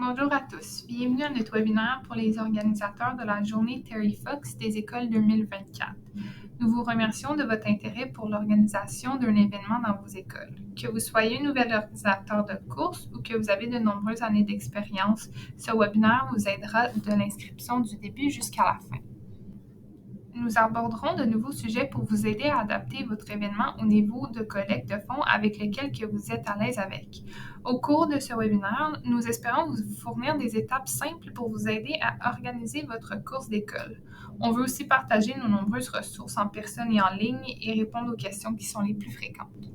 Bonjour à tous, bienvenue à notre webinaire pour les organisateurs de la journée Terry Fox des écoles 2024. Nous vous remercions de votre intérêt pour l'organisation d'un événement dans vos écoles. Que vous soyez nouvel organisateur de course ou que vous avez de nombreuses années d'expérience, ce webinaire vous aidera de l'inscription du début jusqu'à la fin. Nous aborderons de nouveaux sujets pour vous aider à adapter votre événement au niveau de collecte de fonds avec lequel que vous êtes à l'aise avec. Au cours de ce webinaire, nous espérons vous fournir des étapes simples pour vous aider à organiser votre course d'école. On veut aussi partager nos nombreuses ressources en personne et en ligne et répondre aux questions qui sont les plus fréquentes.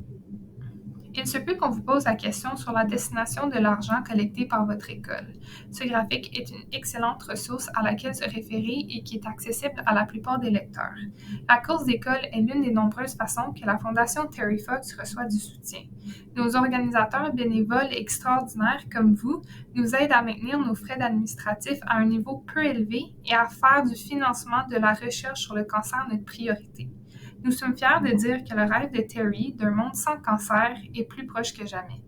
Il se peut qu'on vous pose la question sur la destination de l'argent collecté par votre école. Ce graphique est une excellente ressource à laquelle se référer et qui est accessible à la plupart des lecteurs. La course d'école est l'une des nombreuses façons que la Fondation Terry Fox reçoit du soutien. Nos organisateurs bénévoles extraordinaires comme vous nous aident à maintenir nos frais administratifs à un niveau peu élevé et à faire du financement de la recherche sur le cancer notre priorité. Nous sommes fiers de dire que le rêve de Terry d'un monde sans cancer est plus proche que jamais.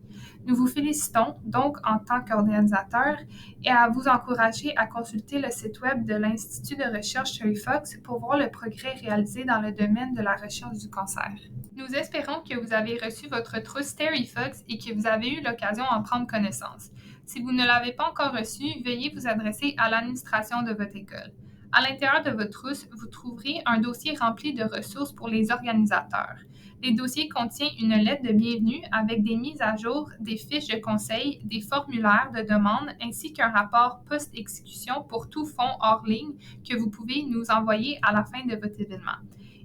Nous vous félicitons donc en tant qu'organisateur et à vous encourager à consulter le site web de l'Institut de recherche Terry Fox pour voir le progrès réalisé dans le domaine de la recherche du cancer. Nous espérons que vous avez reçu votre trousse Terry Fox et que vous avez eu l'occasion d'en prendre connaissance. Si vous ne l'avez pas encore reçu, veuillez vous adresser à l'administration de votre école. À l'intérieur de votre trousse, vous trouverez un dossier rempli de ressources pour les organisateurs. Les dossiers contiennent une lettre de bienvenue avec des mises à jour, des fiches de conseil, des formulaires de demande ainsi qu'un rapport post-exécution pour tout fonds hors ligne que vous pouvez nous envoyer à la fin de votre événement.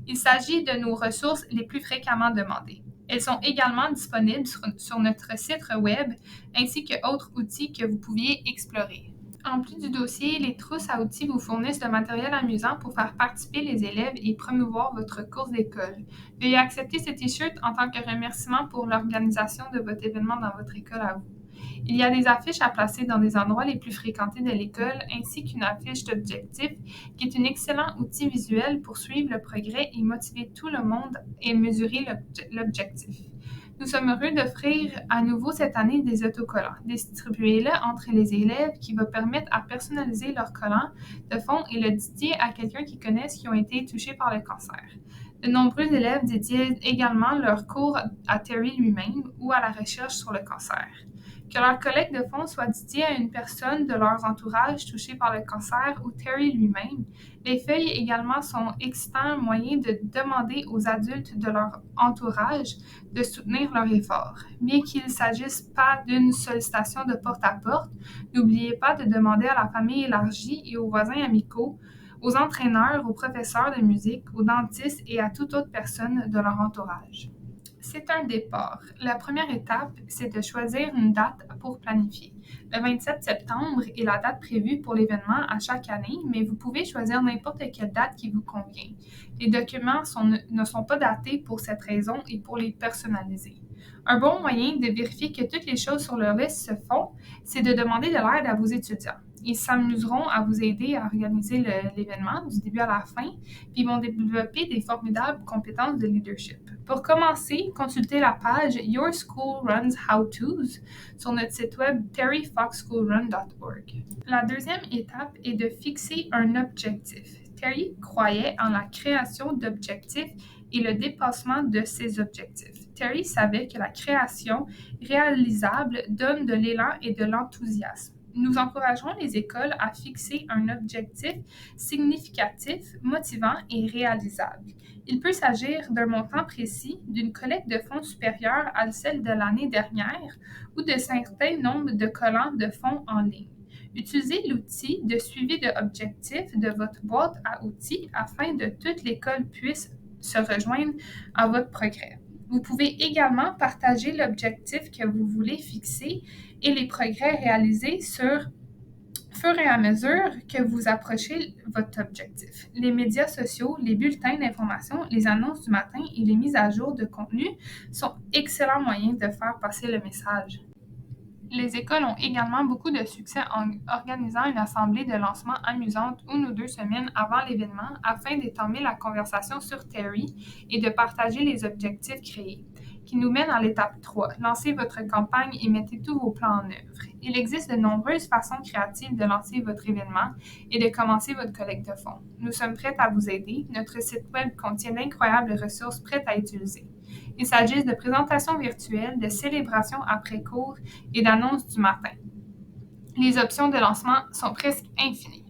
Il s'agit de nos ressources les plus fréquemment demandées. Elles sont également disponibles sur notre site web ainsi que autres outils que vous pouviez explorer. En plus du dossier, les trousses à outils vous fournissent de matériel amusant pour faire participer les élèves et promouvoir votre course d'école. Veuillez accepter ce t-shirt en tant que remerciement pour l'organisation de votre événement dans votre école à vous. Il y a des affiches à placer dans des endroits les plus fréquentés de l'école, ainsi qu'une affiche d'objectifs, qui est un excellent outil visuel pour suivre le progrès et motiver tout le monde et mesurer l'objectif. Nous sommes heureux d'offrir à nouveau cette année des autocollants. Distribuez-le entre les élèves qui va permettre à personnaliser leur collant de fond et le dédier à quelqu'un qu'ils connaissent qui ont été touchés par le cancer. De nombreux élèves dédient également leur cours à Terry lui-même ou à la recherche sur le cancer. Que leur collecte de fonds soit dédiée à une personne de leur entourage touchée par le cancer ou Terry lui-même. Les feuilles également sont excitants moyens de demander aux adultes de leur entourage de soutenir leur effort. Bien qu'il ne s'agisse pas d'une sollicitation de porte à porte, n'oubliez pas de demander à la famille élargie et aux voisins amicaux, aux entraîneurs, aux professeurs de musique, aux dentistes et à toute autre personne de leur entourage. C'est un départ. La première étape, c'est de choisir une date pour planifier. Le 27 septembre est la date prévue pour l'événement à chaque année, mais vous pouvez choisir n'importe quelle date qui vous convient. Les documents ne sont pas datés pour cette raison et pour les personnaliser. Un bon moyen de vérifier que toutes les choses sur leur liste se font, c'est de demander de l'aide à vos étudiants. Ils s'amuseront à vous aider à organiser l'événement du début à la fin, puis ils vont développer des formidables compétences de leadership. Pour commencer, consultez la page Your School Runs How-Tos sur notre site web terryfoxschoolrun.org. La deuxième étape est de fixer un objectif. Terry croyait en la création d'objectifs et le dépassement de ces objectifs. Terry savait que la création réalisable donne de l'élan et de l'enthousiasme. Nous encourageons les écoles à fixer un objectif significatif, motivant et réalisable. Il peut s'agir d'un montant précis, d'une collecte de fonds supérieure à celle de l'année dernière ou de certains nombres de collants de fonds en ligne. Utilisez l'outil de suivi d'objectifs de votre boîte à outils afin que toute l'école puisse se rejoindre à votre progrès. Vous pouvez également partager l'objectif que vous voulez fixer et les progrès réalisés sur fur et à mesure que vous approchez votre objectif. Les médias sociaux, les bulletins d'information, les annonces du matin et les mises à jour de contenu sont excellents moyens de faire passer le message. Les écoles ont également beaucoup de succès en organisant une assemblée de lancement amusante 1 ou 2 semaines avant l'événement afin d'étamer la conversation sur Terry et de partager les objectifs créés. qui nous mène à l'étape 3. Lancez votre campagne et mettez tous vos plans en œuvre. Il existe de nombreuses façons créatives de lancer votre événement et de commencer votre collecte de fonds. Nous sommes prêts à vous aider. Notre site web contient d'incroyables ressources prêtes à utiliser. Il s'agisse de présentations virtuelles, de célébrations après cours et d'annonces du matin. Les options de lancement sont presque infinies.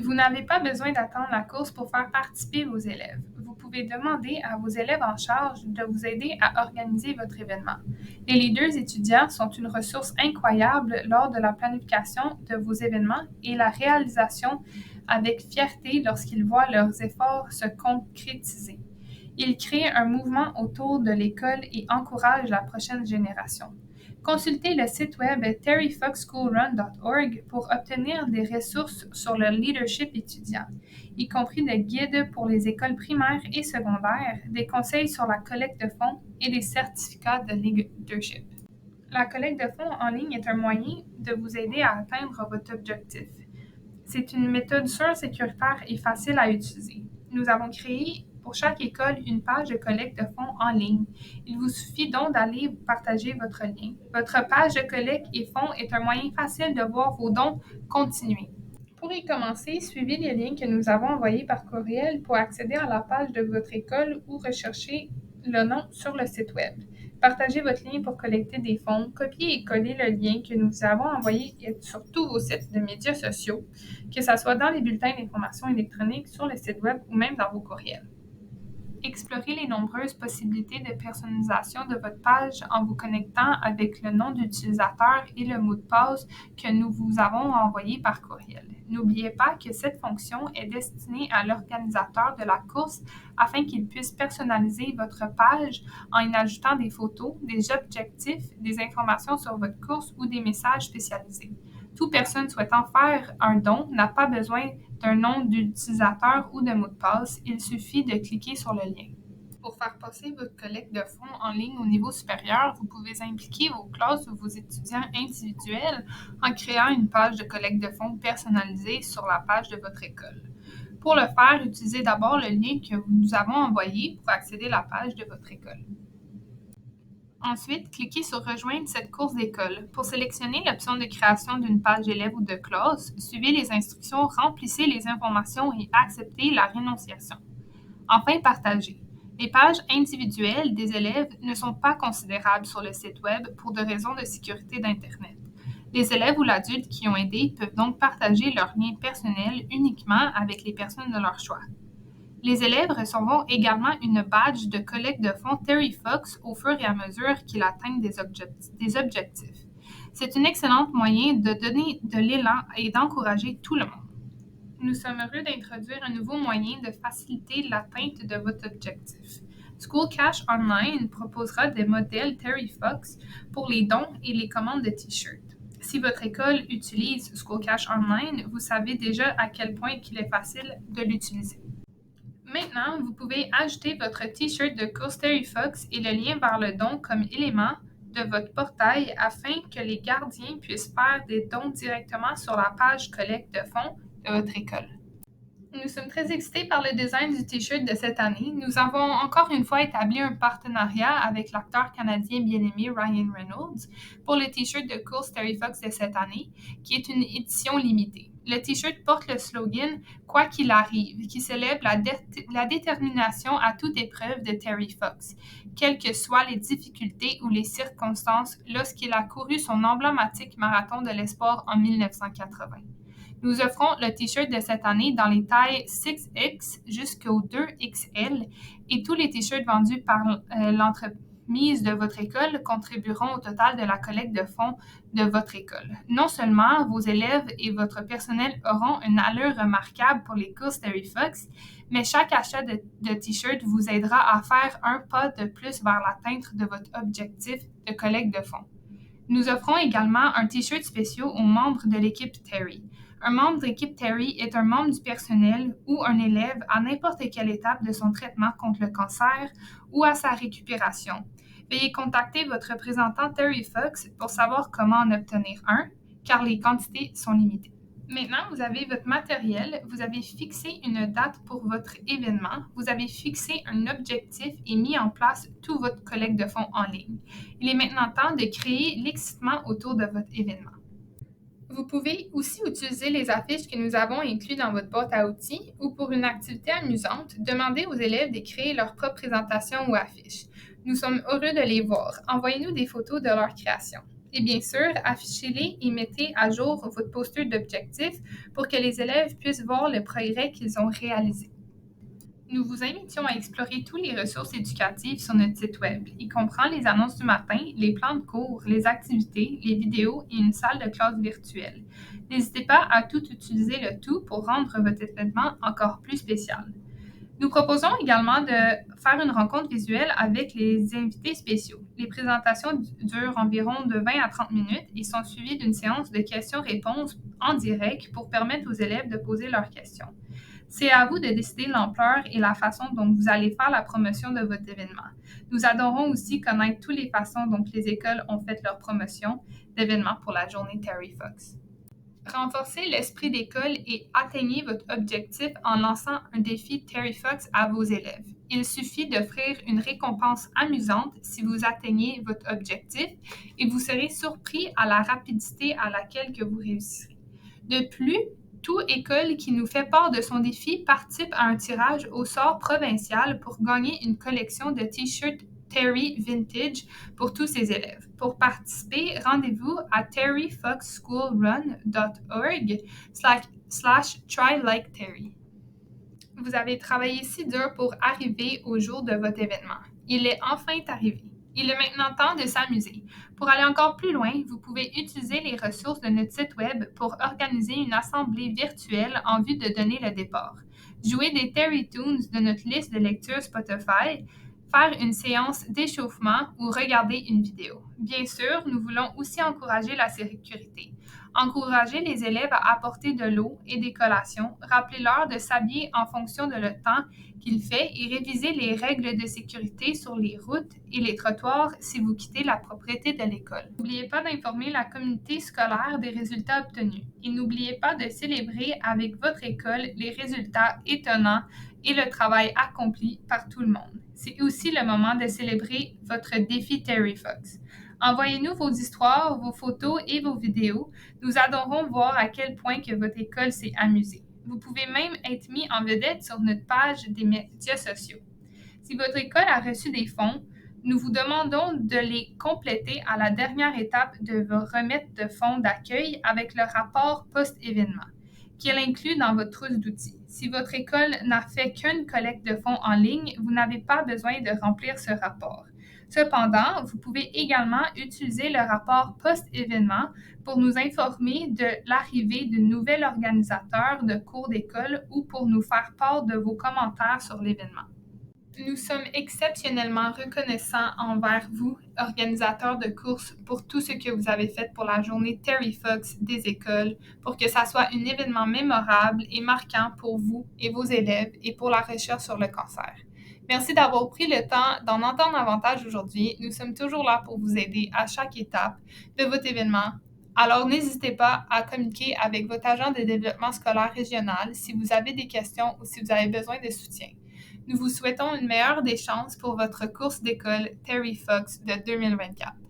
Vous n'avez pas besoin d'attendre la course pour faire participer vos élèves. Vous pouvez demander à vos élèves en charge de vous aider à organiser votre événement. Les leaders étudiants sont une ressource incroyable lors de la planification de vos événements et la réalisation avec fierté lorsqu'ils voient leurs efforts se concrétiser. Ils créent un mouvement autour de l'école et encouragent la prochaine génération. Consultez le site web terryfoxschoolrun.org pour obtenir des ressources sur le leadership étudiant, y compris des guides pour les écoles primaires et secondaires, des conseils sur la collecte de fonds et des certificats de leadership. La collecte de fonds en ligne est un moyen de vous aider à atteindre votre objectif. C'est une méthode sûre, sécuritaire et facile à utiliser. Nous avons créé pour chaque école une page de collecte de fonds en ligne. Il vous suffit donc d'aller partager votre lien. Votre page de collecte et fonds est un moyen facile de voir vos dons continuer. Pour y commencer, suivez les liens que nous avons envoyés par courriel pour accéder à la page de votre école ou rechercher le nom sur le site web. Partagez votre lien pour collecter des fonds. Copiez et collez le lien que nous avons envoyé sur tous vos sites de médias sociaux, que ce soit dans les bulletins d'information électroniques, sur le site web ou même dans vos courriels. Explorez les nombreuses possibilités de personnalisation de votre page en vous connectant avec le nom d'utilisateur et le mot de passe que nous vous avons envoyé par courriel. N'oubliez pas que cette fonction est destinée à l'organisateur de la course afin qu'il puisse personnaliser votre page en y ajoutant des photos, des objectifs, des informations sur votre course ou des messages spécialisés. Toute personne souhaitant faire un don n'a pas besoin d'un nom d'utilisateur ou de mot de passe, il suffit de cliquer sur le lien. Pour faire passer votre collecte de fonds en ligne au niveau supérieur, vous pouvez impliquer vos classes ou vos étudiants individuels en créant une page de collecte de fonds personnalisée sur la page de votre école. Pour le faire, utilisez d'abord le lien que nous avons envoyé pour accéder à la page de votre école. Ensuite, cliquez sur Rejoindre cette course d'école. Pour sélectionner l'option de création d'une page élève ou de classe, suivez les instructions, remplissez les informations et acceptez la rénonciation. Enfin, partagez. Les pages individuelles des élèves ne sont pas considérables sur le site web pour des raisons de sécurité d'Internet. Les élèves ou l'adulte qui ont aidé peuvent donc partager leurs liens personnels uniquement avec les personnes de leur choix. Les élèves recevront également une badge de collecte de fonds Terry Fox au fur et à mesure qu'ils atteignent des objectifs. C'est un excellent moyen de donner de l'élan et d'encourager tout le monde. Nous sommes heureux d'introduire un nouveau moyen de faciliter l'atteinte de votre objectif. School Cash Online proposera des modèles Terry Fox pour les dons et les commandes de t-shirts. Si votre école utilise School Cash Online, vous savez déjà à quel point il est facile de l'utiliser. Maintenant, vous pouvez ajouter votre t-shirt de course Terry Fox et le lien vers le don comme élément de votre portail afin que les gardiens puissent faire des dons directement sur la page collecte de fonds de votre école. Nous sommes très excités par le design du t-shirt de cette année. Nous avons encore une fois établi un partenariat avec l'acteur canadien bien-aimé Ryan Reynolds pour le t-shirt de course Terry Fox de cette année, qui est une édition limitée. Le t-shirt porte le slogan « Quoi qu'il arrive », qui célèbre la détermination à toute épreuve de Terry Fox, quelles que soient les difficultés ou les circonstances lorsqu'il a couru son emblématique marathon de l'espoir en 1980. Nous offrons le t-shirt de cette année dans les tailles 6X jusqu'au 2XL et tous les t-shirts vendus par l'entremise de votre école contribueront au total de la collecte de fonds de votre école. Non seulement vos élèves et votre personnel auront une allure remarquable pour les courses Terry Fox, mais chaque achat de t-shirt vous aidera à faire un pas de plus vers l'atteinte de votre objectif de collecte de fonds. Nous offrons également un t-shirt spécial aux membres de l'équipe Terry. Un membre de l'équipe Terry est un membre du personnel ou un élève à n'importe quelle étape de son traitement contre le cancer ou à sa récupération. Veuillez contacter votre représentant Terry Fox pour savoir comment en obtenir un, car les quantités sont limitées. Maintenant, vous avez votre matériel, vous avez fixé une date pour votre événement, vous avez fixé un objectif et mis en place tout votre collecte de fonds en ligne. Il est maintenant temps de créer l'excitement autour de votre événement. Vous pouvez aussi utiliser les affiches que nous avons incluses dans votre boîte à outils ou pour une activité amusante, demandez aux élèves de créer leur propre présentation ou affiche. Nous sommes heureux de les voir. Envoyez-nous des photos de leur création. Et bien sûr, affichez-les et mettez à jour votre poster d'objectifs pour que les élèves puissent voir le progrès qu'ils ont réalisé. Nous vous invitions à explorer toutes les ressources éducatives sur notre site Web. Il comprend les annonces du matin, les plans de cours, les activités, les vidéos et une salle de classe virtuelle. N'hésitez pas à tout utiliser le tout pour rendre votre événement encore plus spécial. Nous proposons également de faire une rencontre visuelle avec les invités spéciaux. Les présentations durent environ de 20 à 30 minutes et sont suivies d'une séance de questions-réponses en direct pour permettre aux élèves de poser leurs questions. C'est à vous de décider l'ampleur et la façon dont vous allez faire la promotion de votre événement. Nous adorons aussi connaître toutes les façons dont les écoles ont fait leur promotion d'événements pour la journée Terry Fox. Renforcez l'esprit d'école et atteignez votre objectif en lançant un défi Terry Fox à vos élèves. Il suffit d'offrir une récompense amusante si vous atteignez votre objectif et vous serez surpris à la rapidité à laquelle que vous réussirez. De plus, toute école qui nous fait part de son défi participe à un tirage au sort provincial pour gagner une collection de t-shirts Terry Vintage pour tous ses élèves. Pour participer, rendez-vous à terryfoxschoolrun.org/tryliketerry. Vous avez travaillé si dur pour arriver au jour de votre événement. Il est enfin arrivé. Il est maintenant temps de s'amuser. Pour aller encore plus loin, vous pouvez utiliser les ressources de notre site Web pour organiser une assemblée virtuelle en vue de donner le départ. Jouer des Terry Tunes de notre liste de lecture Spotify, faire une séance d'échauffement ou regarder une vidéo. Bien sûr, nous voulons aussi encourager la sécurité. Encouragez les élèves à apporter de l'eau et des collations, rappelez-leur de s'habiller en fonction de le temps qu'il fait et révisez les règles de sécurité sur les routes et les trottoirs si vous quittez la propriété de l'école. N'oubliez pas d'informer la communauté scolaire des résultats obtenus et n'oubliez pas de célébrer avec votre école les résultats étonnants et le travail accompli par tout le monde. C'est aussi le moment de célébrer votre défi Terry Fox. Envoyez-nous vos histoires, vos photos et vos vidéos. Nous adorons voir à quel point que votre école s'est amusée. Vous pouvez même être mis en vedette sur notre page des médias sociaux. Si votre école a reçu des fonds, nous vous demandons de les compléter à la dernière étape de vos remises de fonds d'accueil avec le rapport post-événement, qu'il inclut dans votre trousse d'outils. Si votre école n'a fait qu'une collecte de fonds en ligne, vous n'avez pas besoin de remplir ce rapport. Cependant, vous pouvez également utiliser le rapport post-événement pour nous informer de l'arrivée d'un nouvel organisateur de cours d'école ou pour nous faire part de vos commentaires sur l'événement. Nous sommes exceptionnellement reconnaissants envers vous, organisateurs de courses, pour tout ce que vous avez fait pour la journée Terry Fox des écoles, pour que ça soit un événement mémorable et marquant pour vous et vos élèves et pour la recherche sur le cancer. Merci d'avoir pris le temps d'en entendre davantage aujourd'hui. Nous sommes toujours là pour vous aider à chaque étape de votre événement. Alors, n'hésitez pas à communiquer avec votre agent de développement scolaire régional si vous avez des questions ou si vous avez besoin de soutien. Nous vous souhaitons une meilleure des chances pour votre course d'école Terry Fox de 2024.